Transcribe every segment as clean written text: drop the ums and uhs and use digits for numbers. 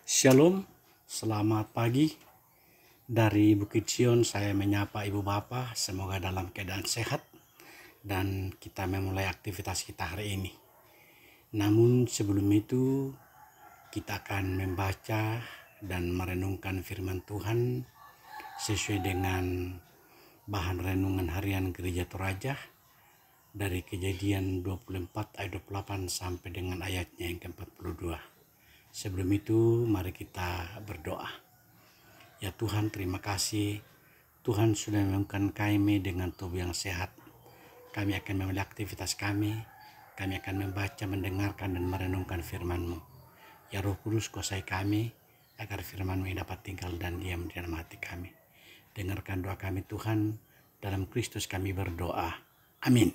Shalom, selamat pagi. Dari Bukit Sion saya menyapa Ibu Bapa, semoga dalam keadaan sehat dan kita memulai aktivitas kita hari ini. Namun sebelum itu kita akan membaca dan merenungkan firman Tuhan sesuai dengan bahan renungan harian Gereja Toraja dari Kejadian 24 ayat 28 sampai dengan ayatnya yang ke-42. Sebelum itu mari kita berdoa. Ya Tuhan, terima kasih. Tuhan sudah membangunkan kami dengan tubuh yang sehat. Kami akan memulai aktivitas kami. Kami akan membaca, mendengarkan dan merenungkan firman-Mu. Ya Roh Kudus, kuasai kami agar firman-Mu dapat tinggal dan diam di dalam hati kami. Dengarkan doa kami Tuhan, dalam Kristus kami berdoa. Amin.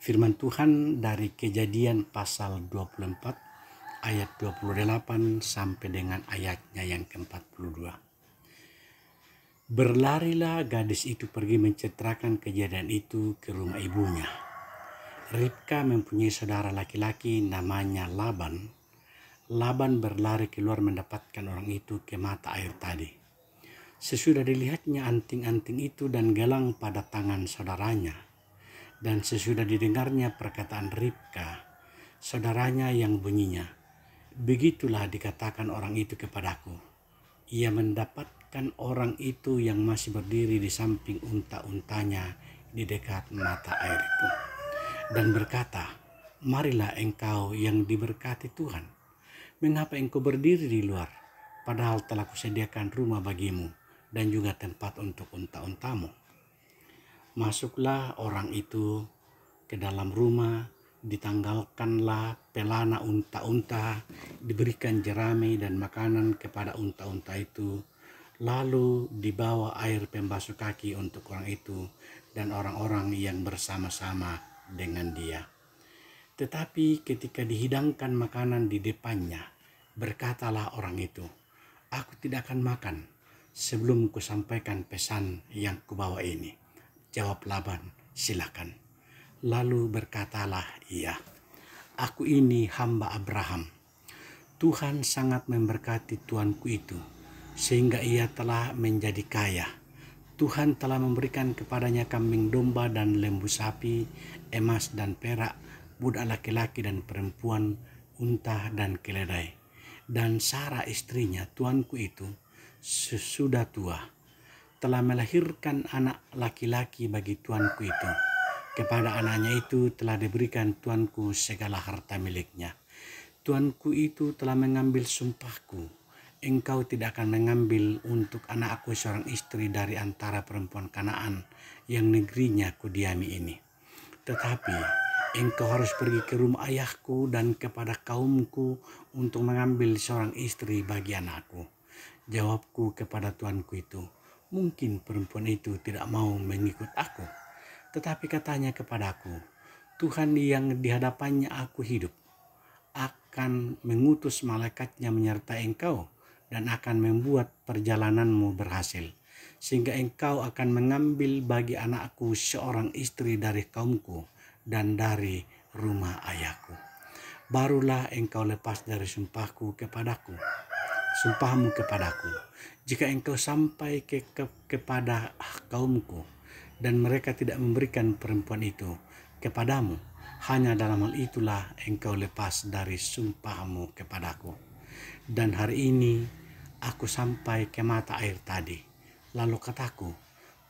Firman Tuhan dari Kejadian pasal 24 ayat 28 sampai dengan ayatnya yang ke-42. Berlarilah gadis itu pergi menceritakan kejadian itu ke rumah ibunya. Ribka mempunyai saudara laki-laki namanya Laban. Laban berlari keluar mendapatkan orang itu ke mata air tadi. Sesudah dilihatnya anting-anting itu dan gelang pada tangan saudaranya, dan sesudah didengarnya perkataan Ribka, saudaranya yang bunyinya, begitulah dikatakan orang itu kepadaku. Ia mendapatkan orang itu yang masih berdiri di samping unta-untanya di dekat mata air itu, dan berkata, marilah engkau yang diberkati Tuhan. Mengapa engkau berdiri di luar, padahal telah kusediakan rumah bagimu dan juga tempat untuk unta-untamu. Masuklah orang itu ke dalam rumah, ditanggalkanlah pelana unta-unta, diberikan jerami dan makanan kepada unta-unta itu, lalu dibawa air pembasuh kaki untuk orang itu dan orang-orang yang bersama-sama dengan dia. Tetapi ketika dihidangkan makanan di depannya, berkatalah orang itu, aku tidak akan makan sebelum kusampaikan pesan yang kubawa ini. Jawab Laban, silakan. Lalu berkatalah ia, aku ini hamba Abraham. Tuhan sangat memberkati tuanku itu, sehingga ia telah menjadi kaya. Tuhan telah memberikan kepadanya kambing domba dan lembu sapi, emas dan perak, budak laki-laki dan perempuan, unta dan keledai. Dan Sarah istrinya, tuanku itu, sesudah tua, telah melahirkan anak laki-laki bagi tuanku itu. Kepada anaknya itu telah diberikan tuanku segala harta miliknya. Tuanku itu telah mengambil sumpahku. Engkau tidak akan mengambil untuk anakku seorang istri dari antara perempuan Kanaan yang negerinya kudiami ini. Tetapi engkau harus pergi ke rumah ayahku dan kepada kaumku untuk mengambil seorang istri bagi anakku. Jawabku kepada tuanku itu, mungkin perempuan itu tidak mau mengikut aku. Tetapi katanya kepadaku, Tuhan yang di hadapannya aku hidup, akan mengutus malaikatnya menyertai engkau dan akan membuat perjalananmu berhasil, sehingga engkau akan mengambil bagi anakku seorang istri dari kaumku dan dari rumah ayahku. Barulah engkau lepas dari sumpahmu kepadaku. Jika engkau sampai kepada kaumku dan mereka tidak memberikan perempuan itu kepadamu, hanya dalam hal itulah engkau lepas dari sumpahmu kepadaku. Dan hari ini aku sampai ke mata air tadi. Lalu kataku,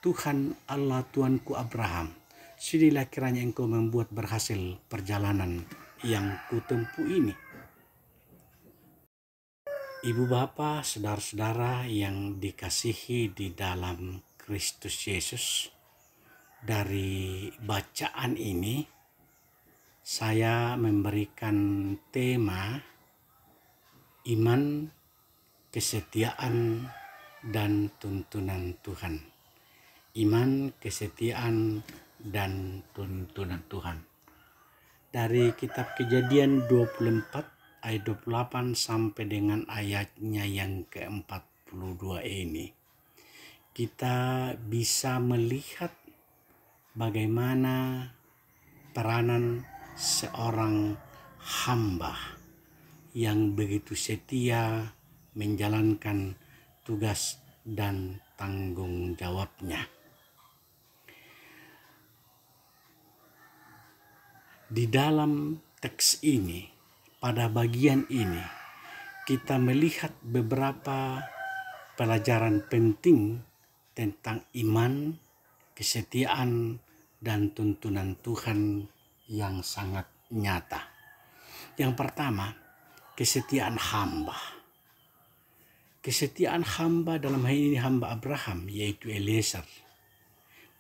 Tuhan Allah Tuanku Abraham, sudilah kiranya engkau membuat berhasil perjalanan yang kutempuh ini. Ibu bapa, saudara-saudara yang dikasihi di dalam Kristus Yesus, dari bacaan ini saya memberikan tema iman, kesetiaan, dan tuntunan Tuhan. Iman, kesetiaan, dan tuntunan Tuhan. Dari kitab Kejadian 24 ayat 28 sampai dengan ayatnya yang ke-42 ini, kita bisa melihat bagaimana peranan seorang hamba yang begitu setia menjalankan tugas dan tanggung jawabnya. Di dalam teks ini, pada bagian ini, kita melihat beberapa pelajaran penting tentang iman, kesetiaan, dan tuntunan Tuhan yang sangat nyata. Yang pertama, kesetiaan hamba. Kesetiaan hamba dalam hal ini hamba Abraham, yaitu Eliezer,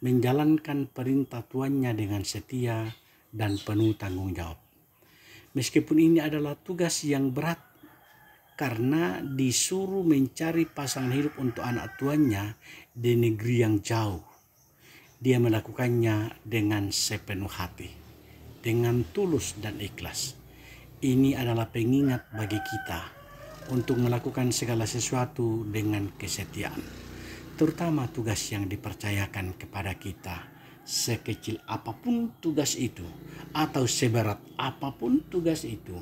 menjalankan perintah tuannya dengan setia dan penuh tanggung jawab. Meskipun ini adalah tugas yang berat karena disuruh mencari pasangan hidup untuk anak tuannya di negeri yang jauh. Dia melakukannya dengan sepenuh hati, dengan tulus dan ikhlas. Ini adalah pengingat bagi kita untuk melakukan segala sesuatu dengan kesetiaan, terutama tugas yang dipercayakan kepada kita. Sekecil apapun tugas itu atau seberat apapun tugas itu,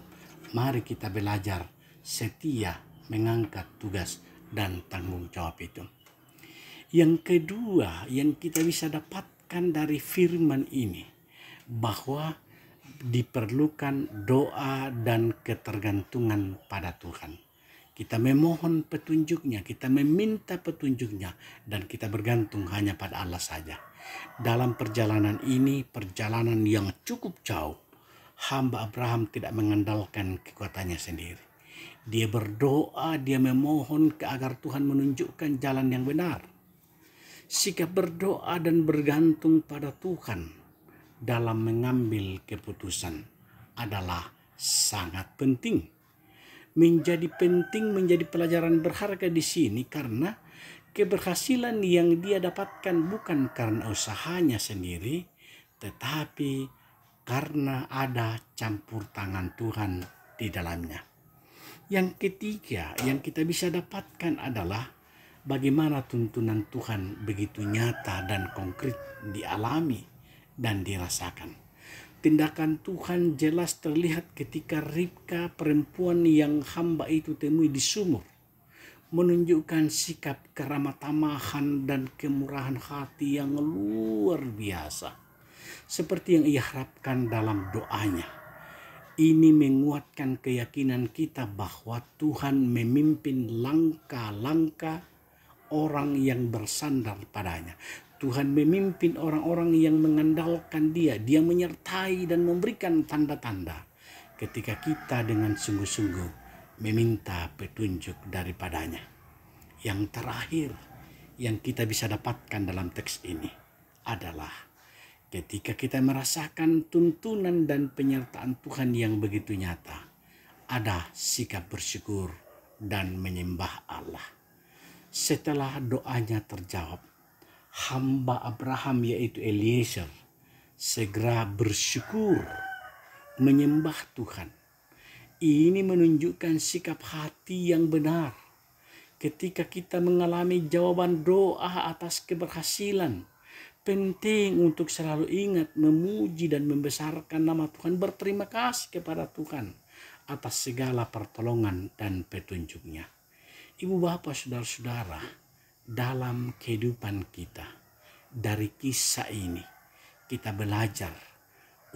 mari kita belajar setia mengangkat tugas dan tanggung jawab itu. Yang kedua yang kita bisa dapatkan dari firman ini, bahwa diperlukan doa dan ketergantungan pada Tuhan. Kita memohon petunjuknya, kita meminta petunjuknya, dan kita bergantung hanya pada Allah saja. Dalam perjalanan ini, perjalanan yang cukup jauh, hamba Abraham tidak mengandalkan kekuatannya sendiri. Dia berdoa, dia memohon agar Tuhan menunjukkan jalan yang benar. Sikap berdoa dan bergantung pada Tuhan dalam mengambil keputusan adalah sangat penting. Menjadi penting, menjadi pelajaran berharga di sini karena keberhasilan yang dia dapatkan bukan karena usahanya sendiri, tetapi karena ada campur tangan Tuhan di dalamnya. Yang ketiga yang kita bisa dapatkan adalah bagaimana tuntunan Tuhan begitu nyata dan konkret dialami dan dirasakan. Tindakan Tuhan jelas terlihat ketika Ribka, perempuan yang hamba itu temui di sumur, menunjukkan sikap keramah tamahan dan kemurahan hati yang luar biasa, seperti yang ia harapkan dalam doanya. Ini menguatkan keyakinan kita bahwa Tuhan memimpin langkah-langkah orang yang bersandar padanya. Tuhan memimpin orang-orang yang mengandalkan Dia. Dia menyertai dan memberikan tanda-tanda ketika kita dengan sungguh-sungguh meminta petunjuk daripadanya. Yang terakhir yang kita bisa dapatkan dalam teks ini adalah ketika kita merasakan tuntunan dan penyertaan Tuhan yang begitu nyata, ada sikap bersyukur dan menyembah Allah. Setelah doanya terjawab, hamba Abraham yaitu Eliezer segera bersyukur, menyembah Tuhan. Ini menunjukkan sikap hati yang benar. Ketika kita mengalami jawaban doa atas keberhasilan, penting untuk selalu ingat memuji dan membesarkan nama Tuhan, berterima kasih kepada Tuhan atas segala pertolongan dan petunjuknya. Ibu bapak saudara-saudara, dalam kehidupan kita, dari kisah ini kita belajar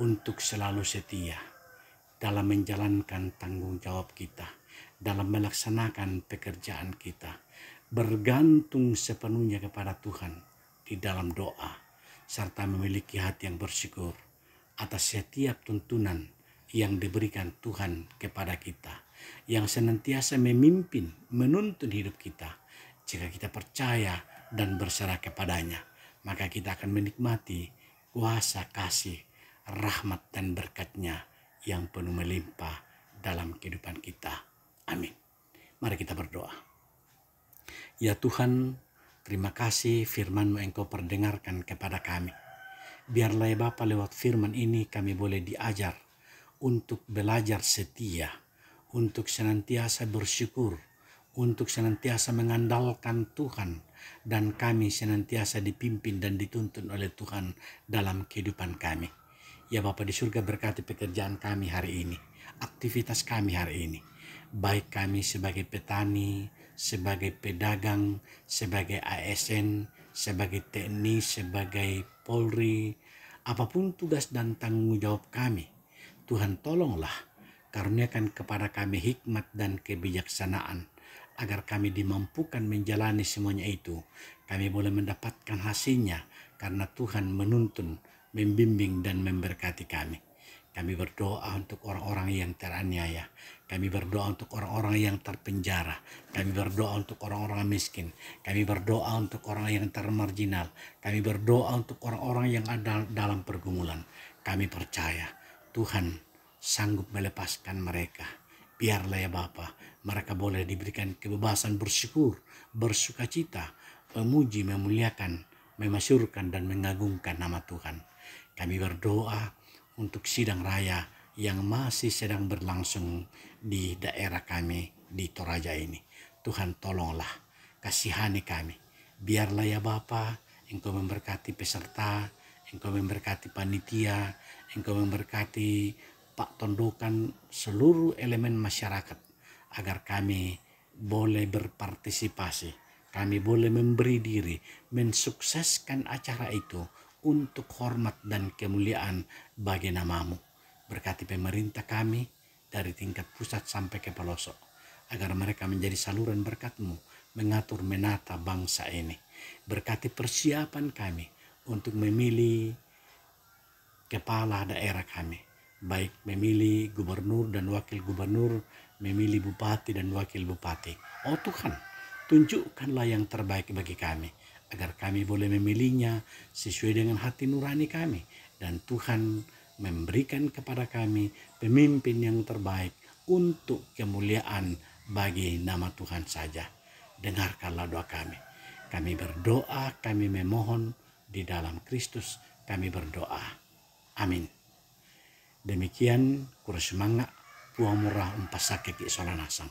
untuk selalu setia dalam menjalankan tanggung jawab kita, dalam melaksanakan pekerjaan kita, bergantung sepenuhnya kepada Tuhan di dalam doa, serta memiliki hati yang bersyukur atas setiap tuntunan yang diberikan Tuhan kepada kita, yang senantiasa memimpin, menuntun hidup kita. Jika kita percaya dan berserah kepadanya, maka kita akan menikmati kuasa kasih, rahmat dan berkat-Nya yang penuh melimpah dalam kehidupan kita. Amin. Mari kita berdoa. Ya Tuhan, terima kasih firman-Mu Engkau perdengarkan kepada kami. Biarlah ya Bapa, lewat firman ini kami boleh diajar untuk belajar setia, untuk senantiasa bersyukur, untuk senantiasa mengandalkan Tuhan, dan kami senantiasa dipimpin dan dituntun oleh Tuhan dalam kehidupan kami. Ya Bapa di surga, berkati pekerjaan kami hari ini, aktivitas kami hari ini. baik kami sebagai petani, sebagai pedagang, sebagai ASN, sebagai TNI, sebagai Polri, apapun tugas dan tanggung jawab kami. Tuhan tolonglah, karuniakan kepada kami hikmat dan kebijaksanaan, agar kami dimampukan menjalani semuanya itu. Kami boleh mendapatkan hasilnya, karena Tuhan menuntun, membimbing, dan memberkati kami. Kami berdoa untuk orang-orang yang teraniaya. Kami berdoa untuk orang-orang yang terpenjara. Kami berdoa untuk orang-orang miskin. Kami berdoa untuk orang yang termarginal. Kami berdoa untuk orang-orang yang ada dalam pergumulan. Kami percaya Tuhan sanggup melepaskan mereka. Biarlah ya Bapa, mereka boleh diberikan kebebasan bersyukur, bersukacita, memuji, memuliakan, memasyurkan, dan mengagungkan nama Tuhan. Kami berdoa untuk sidang raya yang masih sedang berlangsung di daerah kami di Toraja ini. Tuhan tolonglah, kasihani kami. Biarlah ya Bapa, Engkau memberkati peserta, Engkau memberkati panitia, Engkau memberkati Pak Tondokan, seluruh elemen masyarakat, agar kami boleh berpartisipasi, kami boleh memberi diri, mensukseskan acara itu untuk hormat dan kemuliaan bagi namamu. Berkati pemerintah kami dari tingkat pusat sampai ke pelosok, agar mereka menjadi saluran berkat-Mu mengatur menata bangsa ini. Berkati persiapan kami untuk memilih kepala daerah kami, baik memilih gubernur dan wakil gubernur, memilih bupati dan wakil bupati. Oh Tuhan, tunjukkanlah yang terbaik bagi kami, agar kami boleh memilihnya sesuai dengan hati nurani kami. Dan Tuhan memberikan kepada kami pemimpin yang terbaik untuk kemuliaan bagi nama Tuhan saja. Dengarkanlah doa kami. Kami berdoa, kami memohon di dalam Kristus, kami berdoa. Amin. Demikian kurang semangat puang murah umpasake ki solanasang.